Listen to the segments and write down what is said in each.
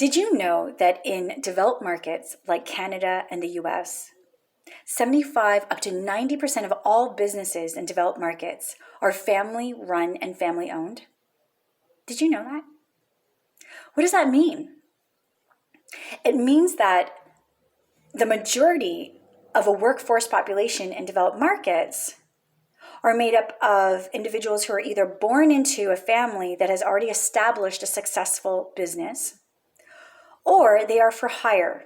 Did you know that in developed markets like Canada and the US, 75 up to 90% of all businesses in developed markets are family run and family owned? Did you know that? What does that mean? It means that the majority of a workforce population in developed markets are made up of individuals who are either born into a family that has already established a successful business, or they are for hire,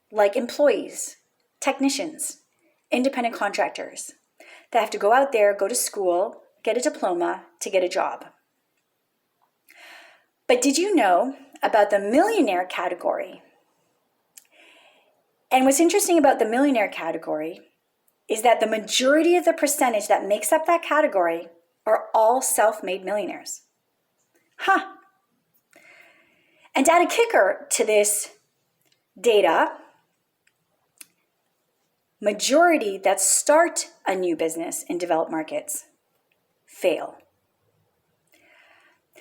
like employees, technicians, independent contractors that have to go out there, go to school, get a diploma to get a job. But did you know about the millionaire category? And what's interesting about the millionaire category is that the majority of the percentage that makes up that category are all self-made millionaires. And to add a kicker to this data, majority that start a new business in developed markets fail.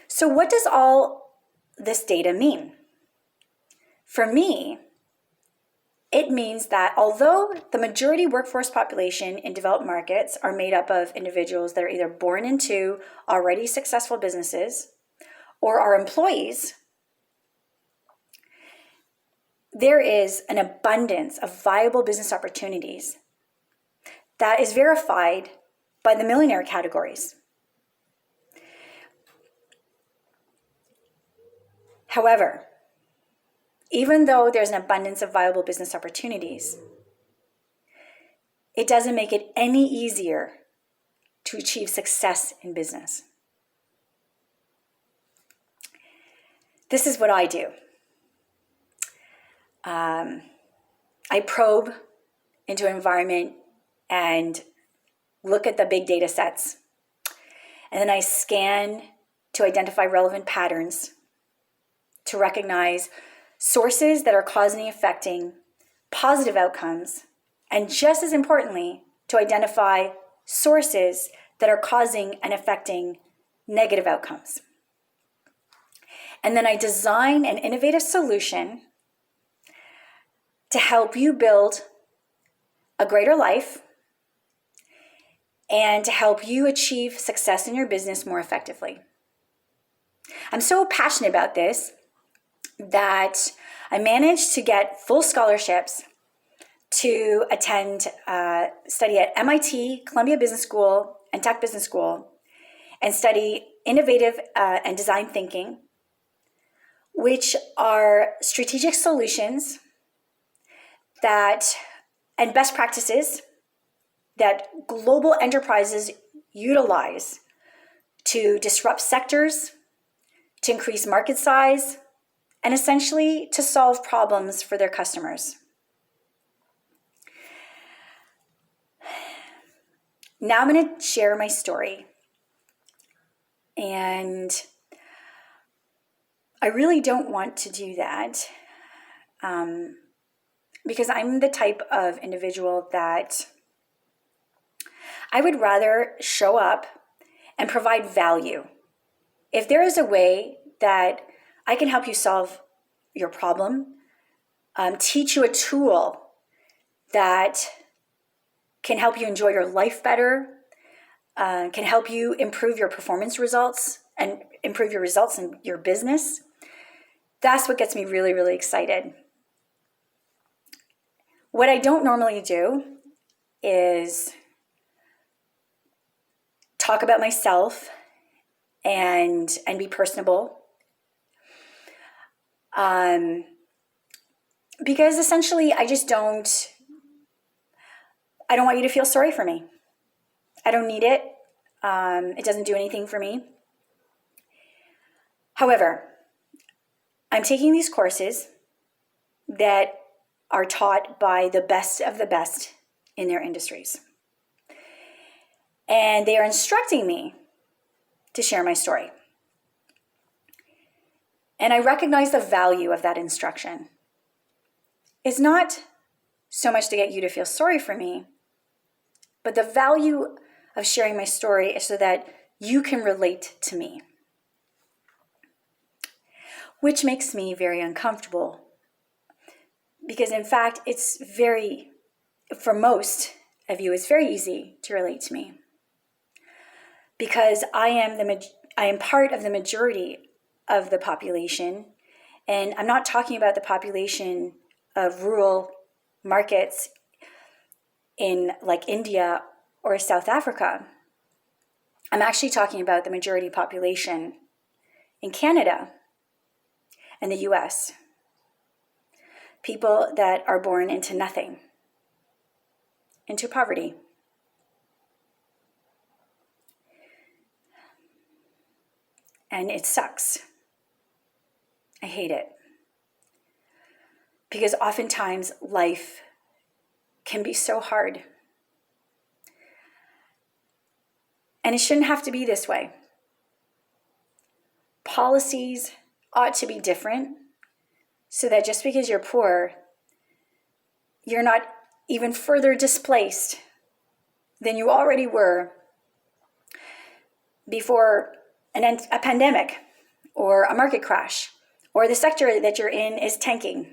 So what does all this data mean? For me, it means that although the majority workforce population in developed markets are made up of individuals that are either born into already successful businesses or are employees, there is an abundance of viable business opportunities that is verified by the millionaire categories. However, even though there's an abundance of viable business opportunities, it doesn't make it any easier to achieve success in business. This is what I do. I probe into an environment and look at the big data sets. And then I scan to identify relevant patterns, to recognize sources that are causing and affecting positive outcomes, and just as importantly, to identify sources that are causing and affecting negative outcomes. And then I design an innovative solution to help you build a greater life and to help you achieve success in your business more effectively. I'm so passionate about this that I managed to get full scholarships to attend study at MIT, Columbia Business School, and Tech Business School, and study innovative and design thinking, which are strategic solutions and best practices that global enterprises utilize to disrupt sectors, to increase market size, and essentially to solve problems for their customers. Now I'm going to share my story. And I really don't want to do that because I'm the type of individual that I would rather show up and provide value. If there is a way that I can help you solve your problem, teach you a tool that can help you enjoy your life better, can help you improve your performance results and improve your results in your business, that's what gets me really, really excited. What I don't normally do is talk about myself and be personable. Because essentially I don't want you to feel sorry for me. I don't need it. It doesn't do anything for me. However, I'm taking these courses that are taught by the best of the best in their industries. And they are instructing me to share my story. And I recognize the value of that instruction. It's not so much to get you to feel sorry for me, but the value of sharing my story is so that you can relate to me. which makes me very uncomfortable. Because in fact, for most of you, it's very easy to relate to me. Because I am part of the majority of the population, and I'm not talking about the population of rural markets in like India or South Africa. I'm actually talking about the majority population in Canada and the US. People that are born into nothing, into poverty. And it sucks. I hate it. Because oftentimes life can be so hard. And it shouldn't have to be this way. Policies ought to be different so that just because you're poor, you're not even further displaced than you already were before a pandemic or a market crash, or the sector that you're in is tanking.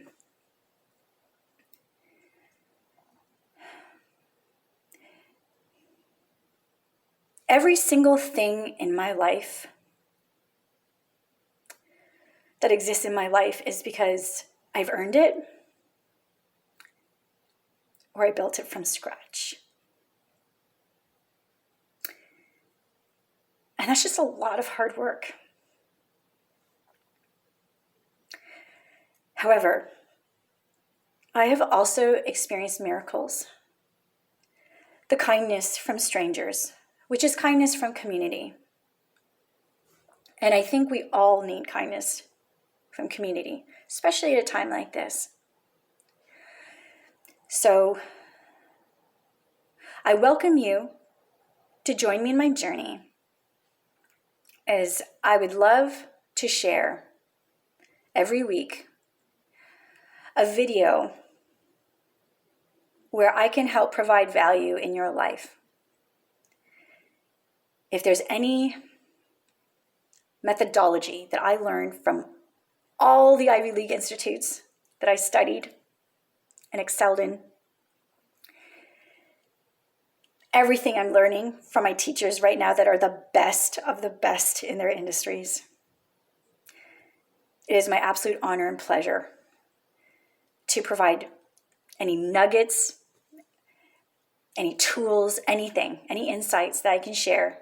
Every single thing in my life that exists in my life is because I've earned it or I built it from scratch. And that's just a lot of hard work. However, I have also experienced miracles. The kindness from strangers, which is kindness from community. And I think we all need kindness from community, especially at a time like this. So I welcome you to join me in my journey, as I would love to share every week a video where I can help provide value in your life. If there's any methodology that I learned from all the Ivy League institutes that I studied and excelled in, everything I'm learning from my teachers right now that are the best of the best in their industries, it is my absolute honor and pleasure to provide any nuggets, any tools, anything, any insights that I can share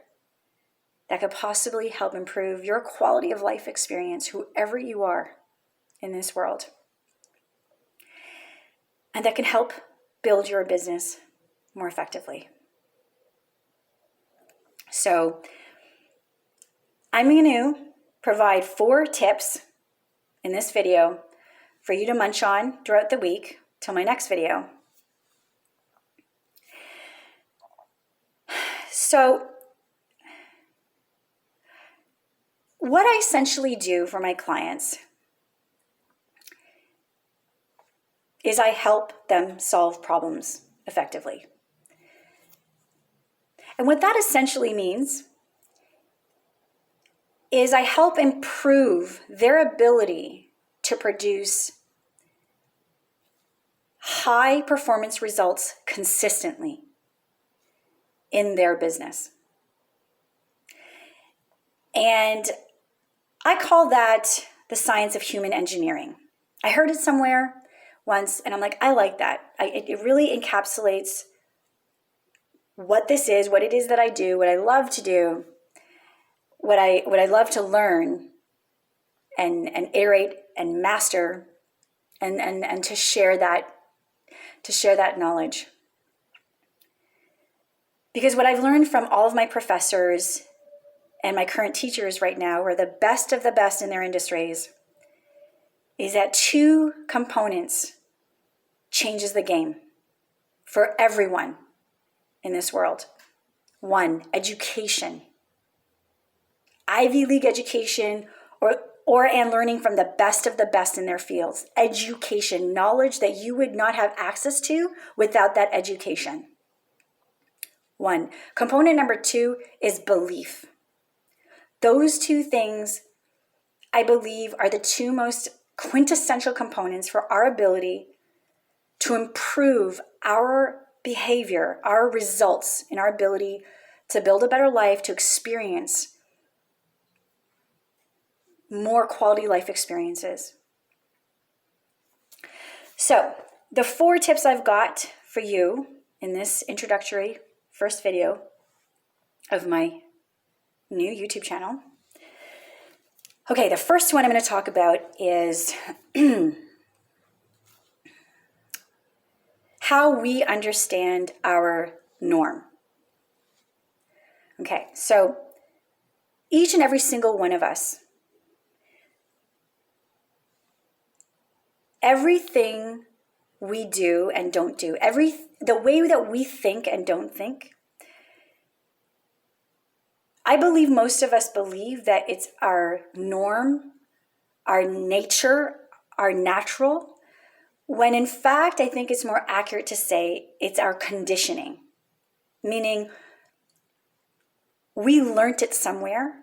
that could possibly help improve your quality of life experience, whoever you are in this world. And that can help build your business more effectively. So I'm going to provide 4 tips in this video for you to munch on throughout the week till my next video. So what I essentially do for my clients is I help them solve problems effectively. And what that essentially means is I help improve their ability to produce high performance results consistently in their business. And I call that the science of human engineering. I heard it somewhere once, and I'm like, I like that. It really encapsulates what this is, what it is that I do, what I love to do, what I love to learn and iterate and master, and to share that knowledge. Because what I've learned from all of my professors and my current teachers right now, who are the best of the best in their industries, is that 2 components changes the game for everyone in this world. 1, education. Ivy League education and learning from the best of the best in their fields. Education, knowledge that you would not have access to without that education. 1. Component number 2 is belief. Those 2 things I believe, are the two most quintessential components for our ability to improve our behavior, our results, and our ability to build a better life, to experience more quality life experiences. So, the 4 tips I've got for you in this introductory first video of my new YouTube channel. Okay, the first one I'm going to talk about is how we understand our norm. Okay, so each and every single one of us, everything we do and don't do, the way that we think and don't think, I believe most of us believe that it's our norm, our nature, our natural, when in fact, I think it's more accurate to say it's our conditioning, meaning we learned it somewhere.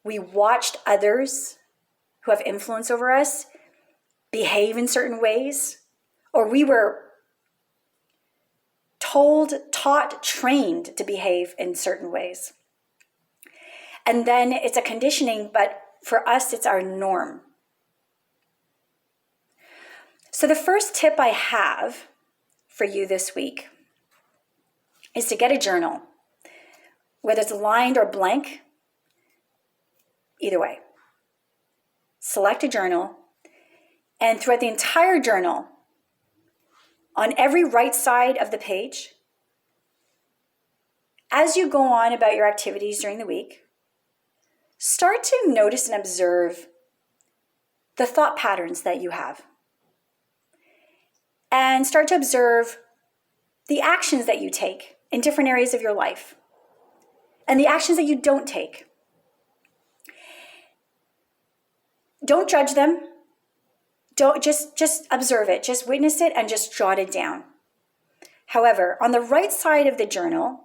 We watched others who have influence over us behave in certain ways, or we were told, taught, trained to behave in certain ways. And then it's a conditioning, but for us, it's our norm. So the first tip I have for you this week is to get a journal, whether it's lined or blank, either way. Select a journal, and throughout the entire journal, on every right side of the page, as you go on about your activities during the week, start to notice and observe the thought patterns that you have. And start to observe the actions that you take in different areas of your life and the actions that you don't take. Don't judge them. Don't just observe it, just witness it and just jot it down. However, on the right side of the journal,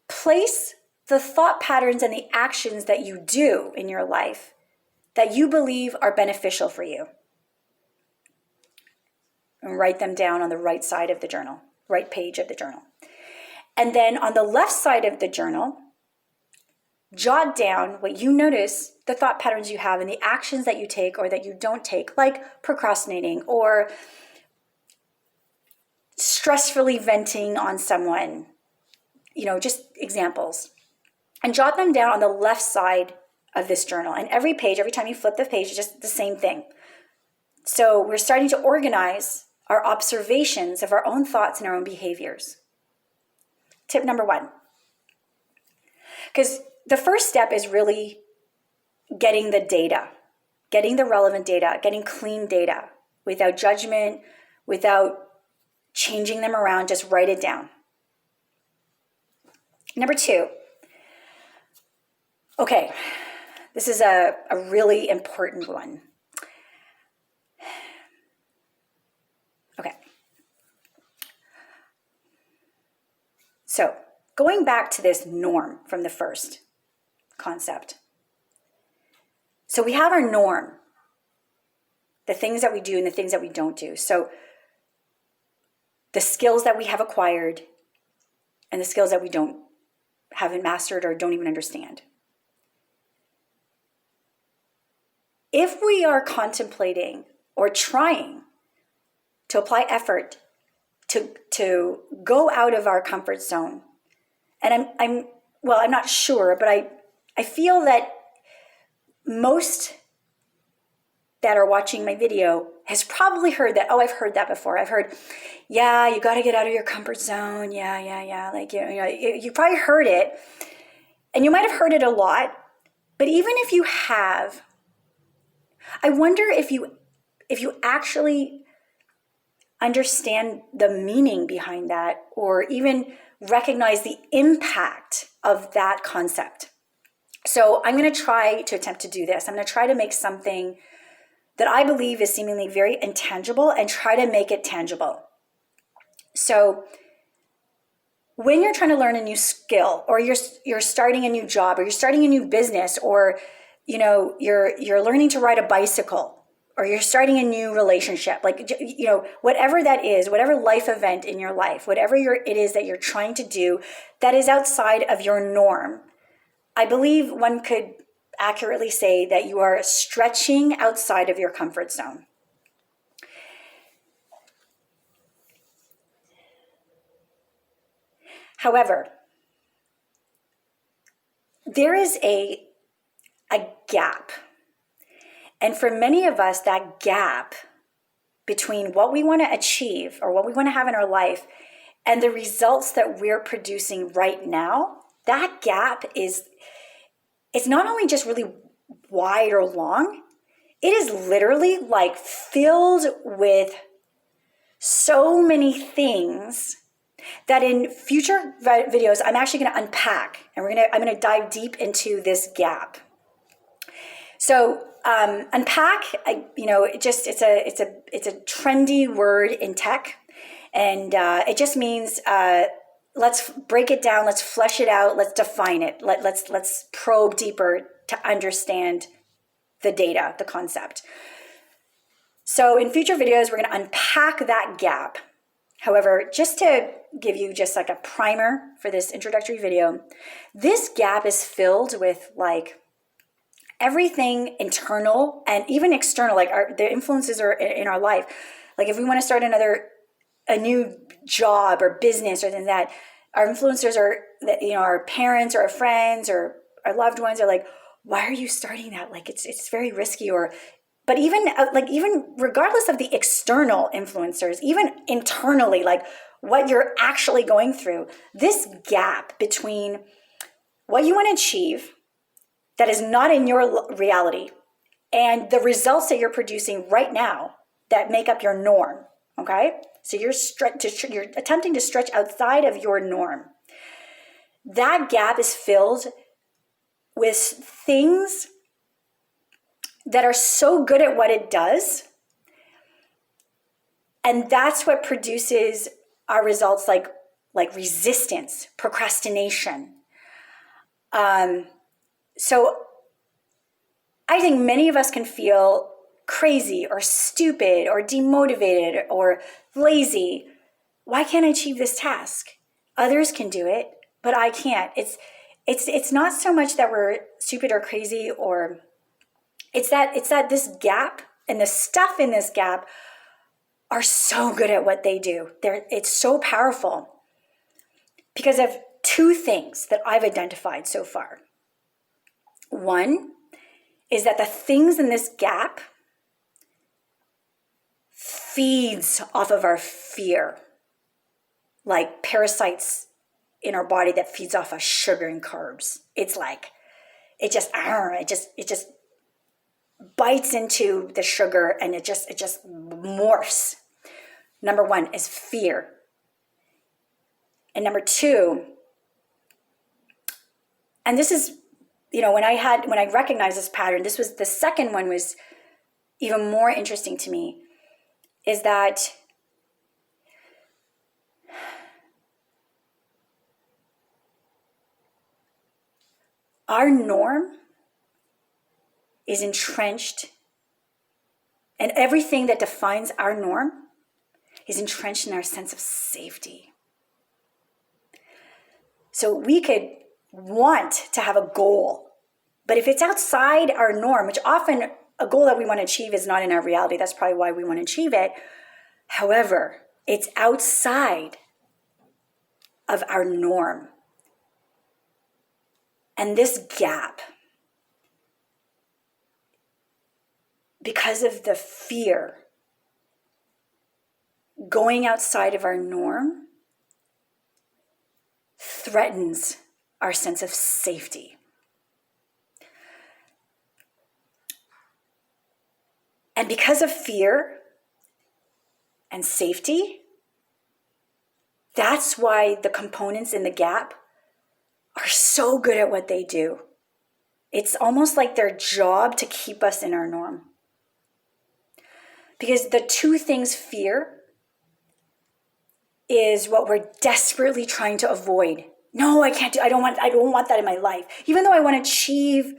place the thought patterns and the actions that you do in your life that you believe are beneficial for you. And write them down on the right side of the journal, right page of the journal. And then on the left side of the journal, jot down what you notice, the thought patterns you have and the actions that you take or that you don't take, like procrastinating or stressfully venting on someone, just examples. And jot them down on the left side of this journal. And every page, every time you flip the page, it's just the same thing. So we're starting to organize our observations of our own thoughts and our own behaviors. Tip number 1. Because the first step is really getting the data, getting the relevant data, getting clean data without judgment, without changing them around, just write it down. Number 2. Okay, this is a really important one. Okay. So, going back to this norm from the first concept. So we have our norm, the things that we do and the things that we don't do. So the skills that we have acquired and the skills that we haven't mastered or don't even understand. If we are contemplating or trying to apply effort to go out of our comfort zone, and I'm not sure, but I feel that most that are watching my video has probably heard that. Oh, I've heard that before. I've heard, yeah, you got to get out of your comfort zone. Yeah. Like, you probably heard it, and you might have heard it a lot. But even if you have, I wonder if you actually understand the meaning behind that, or even recognize the impact of that concept. So I'm going to try to attempt to do this. I'm going to try to make something that I believe is seemingly very intangible and try to make it tangible. So when you're trying to learn a new skill, or you're starting a new job, or you're starting a new business, or you're learning to ride a bicycle, or you're starting a new relationship, like, whatever that is, whatever life event in your life, whatever it is that you're trying to do that is outside of your norm, I believe one could accurately say that you are stretching outside of your comfort zone. However, there is a gap. And for many of us, that gap between what we want to achieve or what we want to have in our life and the results that we're producing right now, that gap it's not only just really wide or long, it is literally like filled with so many things that in future videos, I'm actually going to unpack, and I'm going to dive deep into this gap. So unpack, it's a trendy word in tech, and it just means let's break it down, let's flesh it out, let's define it, let's probe deeper to understand the data, the concept. So in future videos, we're going to unpack that gap. However, just to give you just like a primer for this introductory video, this gap is filled with like everything internal and even external, like the influences are in our life. Like if we want to start a new job or business or anything like that, our influencers are, our parents or our friends or our loved ones are like, why are you starting that? Like it's very risky. But even regardless of the external influencers, even internally, like what you're actually going through, this gap between what you want to achieve that is not in your reality and the results that you're producing right now that make up your norm, okay? So you're attempting to stretch outside of your norm. That gap is filled with things that are so good at what it does, and that's what produces our results, like resistance, procrastination. So I think many of us can feel crazy or stupid or demotivated or lazy. Why can't I achieve this task? Others can do it, but I can't. It's not so much that we're stupid or crazy, or it's that this gap and the stuff in this gap are so good at what they do. It's so powerful because of two things that I've identified so far. One is that the things in this gap feeds off of our fear, like parasites in our body that feeds off of sugar and carbs. It's like it just bites into the sugar and it just morphs. Number one is fear. And number two, and this is, when I recognized this pattern, this was the second one was even more interesting to me, is that our norm is entrenched, and everything that defines our norm is entrenched in our sense of safety. So we could want to have a goal, but if it's outside our norm, which often a goal that we want to achieve is not in our reality, that's probably why we want to achieve it. However, it's outside of our norm. And this gap, because of the fear, going outside of our norm threatens our sense of safety. And because of fear and safety, that's why the components in the gap are so good at what they do. It's almost like their job to keep us in our norm. Because the two things fear is what we're desperately trying to avoid. No, I can't do, I don't want that in my life. Even though I want to achieve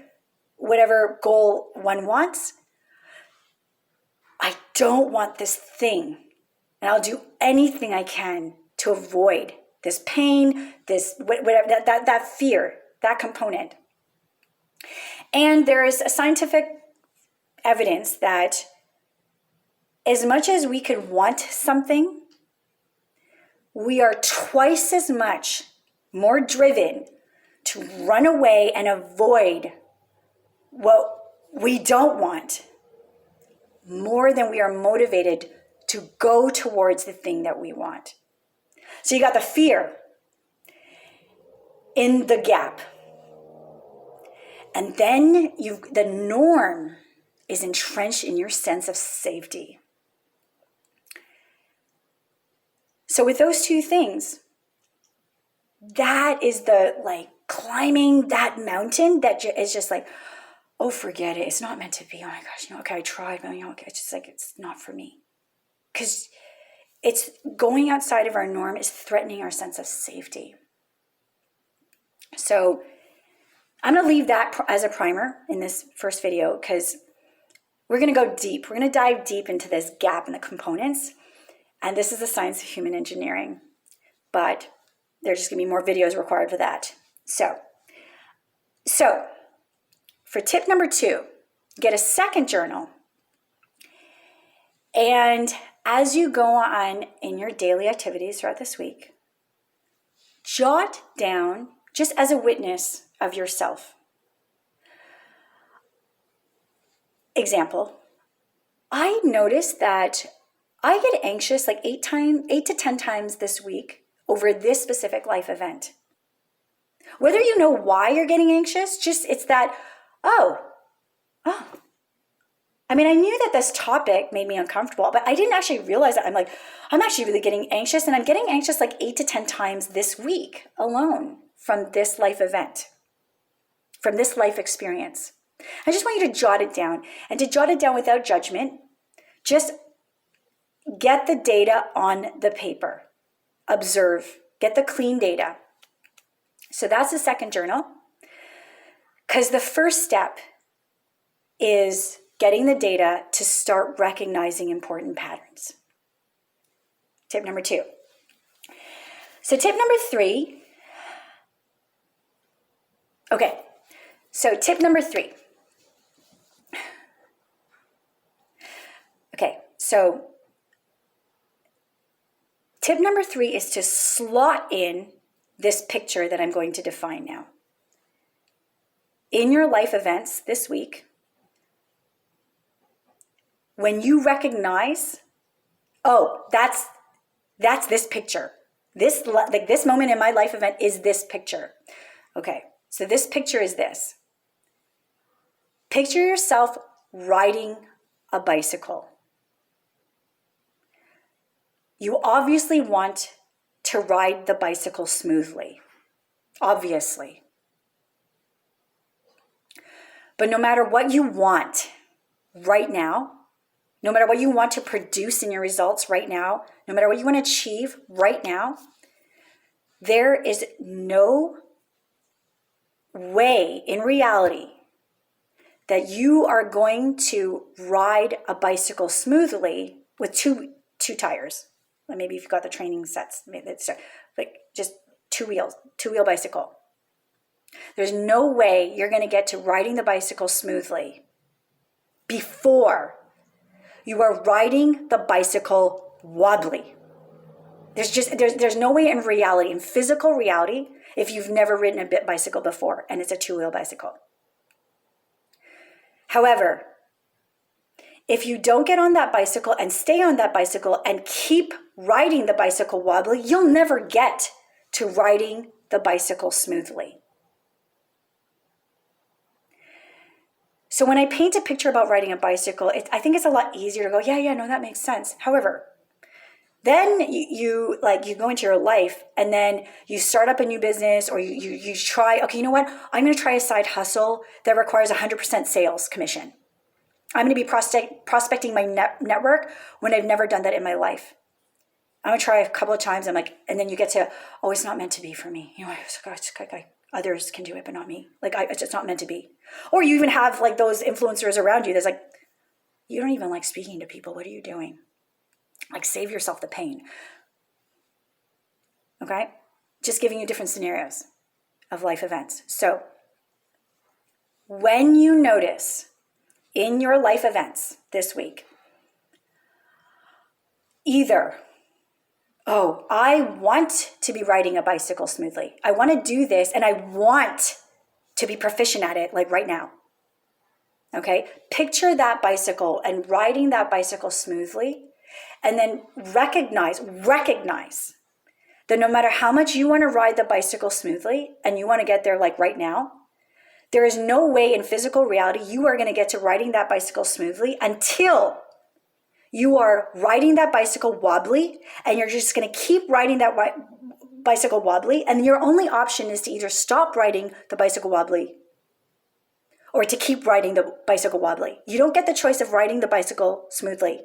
whatever goal one wants. I don't want this thing. And I'll do anything I can to avoid this pain, this whatever, that fear, that component. And there is a scientific evidence that as much as we could want something, we are twice as much more driven to run away and avoid what we don't want more than we are motivated to go towards the thing that we want. So you got the fear in the gap. And then the norm is entrenched in your sense of safety. So with those two things, that is the climbing that mountain that is just like, oh, forget it. It's not meant to be. Oh my gosh, okay, I tried, but it's just it's not for me. Because it's going outside of our norm is threatening our sense of safety. So I'm going to leave that as a primer in this first video because we're going to go deep. We're going to dive deep into this gap in the components. And this is the science of human engineering. But there's just going to be more videos required for that. So for tip number 2, get a second journal. And as you go on in your daily activities throughout this week, jot down, just as a witness of yourself. Example, I noticed that I get anxious 8 to 10 times this week over this specific life event. Whether you know why you're getting anxious, it's that, I mean, I knew that this topic made me uncomfortable, but I didn't actually realize that I'm actually really getting anxious, and I'm getting anxious 8 to 10 times this week alone from this life event, from this life experience. I just want you to jot it down, and to jot it down without judgment. Just get the data on the paper. Observe. Get the clean data. So that's the second journal. Because the first step is getting the data to start recognizing important patterns. Tip number 2. So tip number 3. Okay. So tip number 3. Okay. So tip number 3 is to slot in this picture that I'm going to define now. In your life events this week, when you recognize, that's this picture. This moment in my life event is this picture. Okay, so this picture is this. Picture yourself riding a bicycle. You obviously want to ride the bicycle smoothly, obviously. But no matter what you want right now, no matter what you want to produce in your results right now, no matter what you want to achieve right now, there is no way in reality that you are going to ride a bicycle smoothly with two tires. Maybe if you've got the training sets, maybe it's just two-wheel bicycle. There's no way you're going to get to riding the bicycle smoothly before you are riding the bicycle wobbly. There's no way in reality, in physical reality, if you've never ridden a bicycle before and it's a two-wheel bicycle. However, if you don't get on that bicycle and stay on that bicycle and keep riding the bicycle wobbly, you'll never get to riding the bicycle smoothly. So when I paint a picture about riding a bicycle, I think it's a lot easier to go, no, that makes sense. However, then you go into your life and then you start up a new business, or you try, okay, you know what? I'm going to try a side hustle that requires 100% sales commission. I'm going to be prospecting my network when I've never done that in my life. I'm going to try a couple of times. And then you get to, it's not meant to be for me. Others can do it, but not me. Like, it's just not meant to be. Or you even have like those influencers around you that's like, you don't even like speaking to people. What are you doing? Like, save yourself the pain. Okay? Just giving you different scenarios of life events. So when you notice in your life events this week, either, oh, I want to be riding a bicycle smoothly. I want to do this and I want to be proficient at it like right now. Okay? Picture that bicycle and riding that bicycle smoothly, and then recognize that no matter how much you want to ride the bicycle smoothly and you want to get there like right now, there is no way in physical reality you are going to get to riding that bicycle smoothly until you are riding that bicycle wobbly, and you're just going to keep riding that bicycle wobbly, and your only option is to either stop riding the bicycle wobbly or to keep riding the bicycle wobbly. You don't get the choice of riding the bicycle smoothly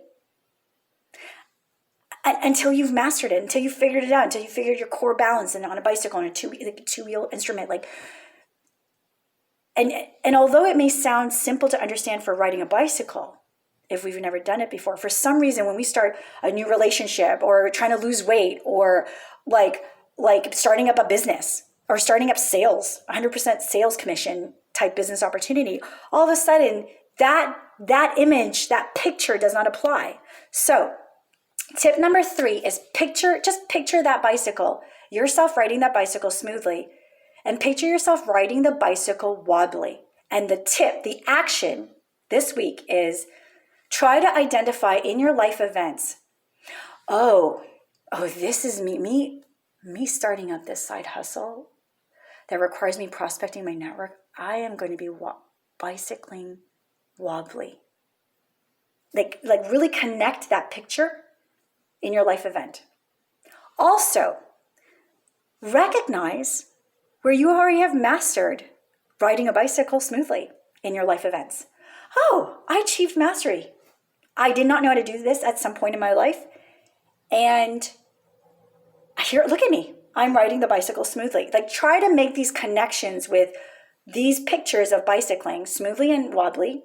until you've mastered it, until you've figured it out, until you figured your core balance and on a bicycle, on a two-wheel instrument. Like, and although it may sound simple to understand for riding a bicycle, if we've never done it before, for some reason, when we start a new relationship or trying to lose weight or like starting up a business or starting up sales, 100% sales commission type business opportunity, all of a sudden that image, that picture does not apply. So tip number 3 is just picture that bicycle, yourself riding that bicycle smoothly, and picture yourself riding the bicycle wobbly. And the action this week is try to identify in your life events, oh, this is me starting up this side hustle that requires me prospecting my network. I am going to be bicycling wobbly. Like really connect that picture in your life event. Also, recognize where you already have mastered riding a bicycle smoothly in your life events. Oh, I achieved mastery. I did not know how to do this at some point in my life. And here, look at me. I'm riding the bicycle smoothly. Like, try to make these connections with these pictures of bicycling smoothly and wobbly,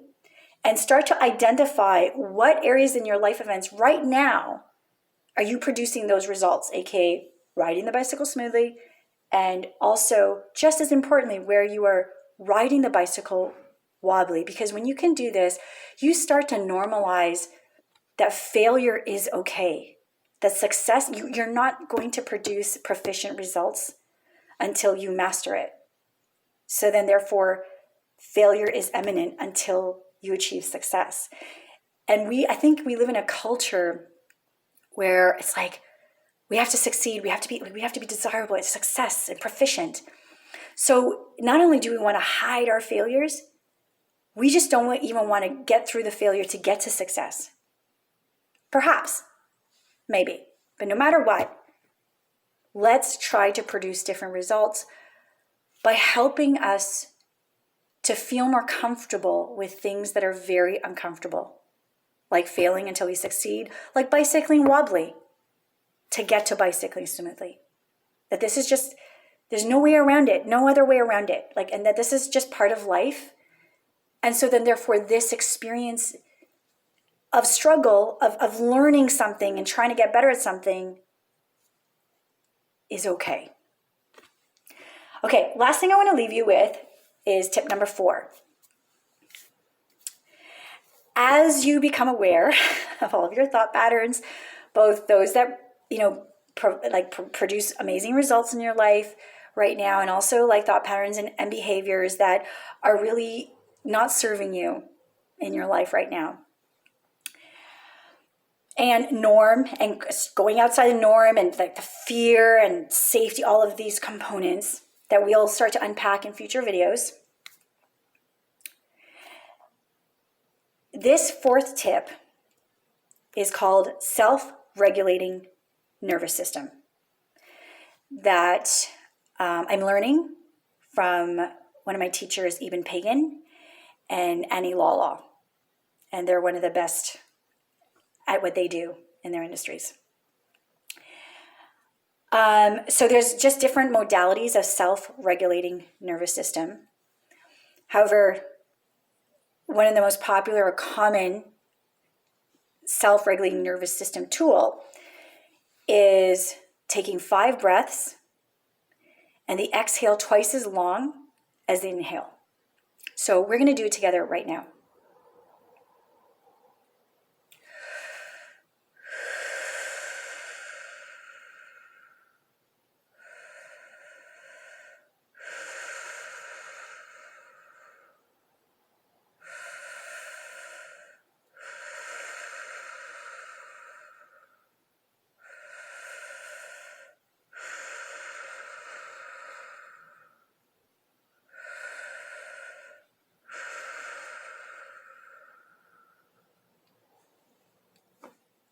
and start to identify what areas in your life events right now are you producing those results, aka riding the bicycle smoothly, and also, just as importantly, where you are riding the bicycle wobbly. Because when you can do this, you start to normalize that failure is okay. That success, you're not going to produce proficient results until you master it. So then therefore, failure is imminent until you achieve success. And I think we live in a culture where it's like, we have to succeed, we have to be desirable, it's success and proficient. So not only do we want to hide our failures, we just don't even want to get through the failure to get to success. Perhaps, maybe, but no matter what, let's try to produce different results by helping us to feel more comfortable with things that are very uncomfortable, like failing until we succeed, like bicycling wobbly, to get to bicycling smoothly. That this is just, there's no way around it, no other way around it. Like, and that this is just part of life. And so then therefore this experience of struggle, of learning something and trying to get better at something is okay. Okay, last thing I want to leave you with is tip number 4. As you become aware of all of your thought patterns, both those that, produce amazing results in your life right now, and also like thought patterns and behaviors that are really not serving you in your life right now. And norm, and going outside the norm, and like the fear and safety, all of these components that we'll start to unpack in future videos. This 4th tip is called self-regulating nervous system, that I'm learning from one of my teachers, Eben Pagan and Annie Lala. And they're one of the best at what they do in their industries. So there's just different modalities of self-regulating nervous system. However, one of the most popular or common self-regulating nervous system tool is taking 5 breaths and the exhale twice as long as the inhale. So we're going to do it together right now.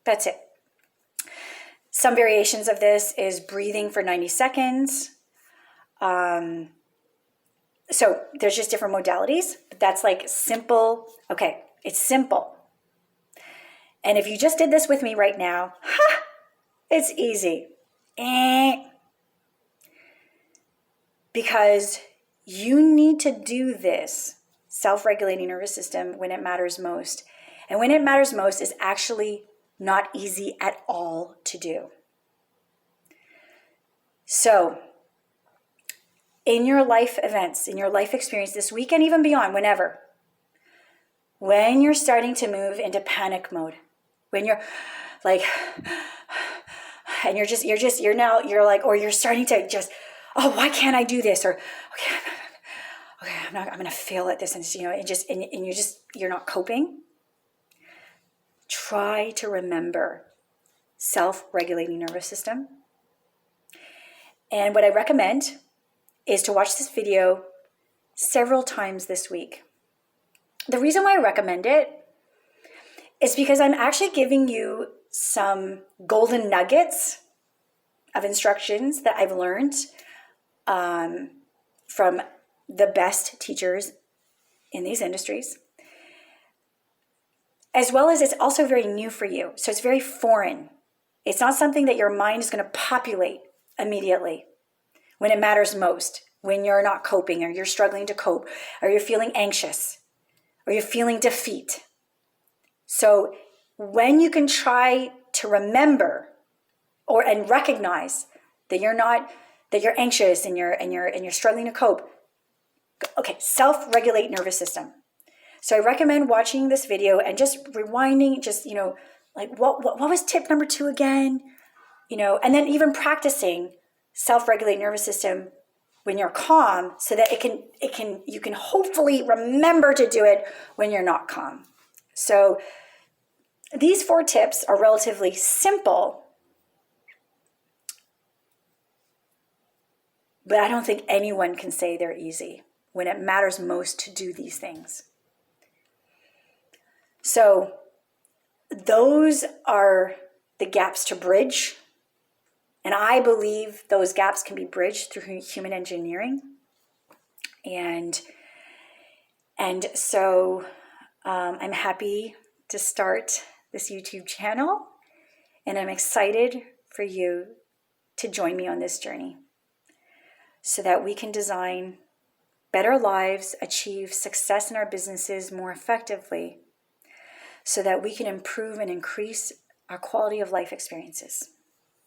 That's it. Some variations of this is breathing for 90 seconds. So there's just different modalities, but that's like simple. Okay, it's simple. And if you just did this with me right now, it's easy. Because you need to do this self-regulating nervous system when it matters most. And when it matters most is actually not easy at all to do. So, in your life events, in your life experience this week and even beyond, whenever, when you're starting to move into panic mode, when you're like, and you're like, or you're starting to just, oh, why can't I do this? Or, okay, I'm going to fail at this. And you're not coping. Try to remember self-regulating nervous system. And what I recommend is to watch this video several times this week. The reason why I recommend it is because I'm actually giving you some golden nuggets of instructions that I've learned from the best teachers in these industries, as well as it's also very new for you. So it's very foreign. It's not something that your mind is going to populate immediately when it matters most, when you're not coping or you're struggling to cope or you're feeling anxious or you're feeling defeat. So when you can try to remember and recognize that you're anxious and you're struggling to cope. Okay, self-regulate nervous system. So I recommend watching this video and just rewinding, like what was tip number 2 again? And then even practicing self-regulate nervous system when you're calm so that you can hopefully remember to do it when you're not calm. So these 4 tips are relatively simple, but I don't think anyone can say they're easy when it matters most to do these things. So those are the gaps to bridge. And I believe those gaps can be bridged through human engineering. And so I'm happy to start this YouTube channel. And I'm excited for you to join me on this journey so that we can design better lives, achieve success in our businesses more effectively, so that we can improve and increase our quality of life experiences.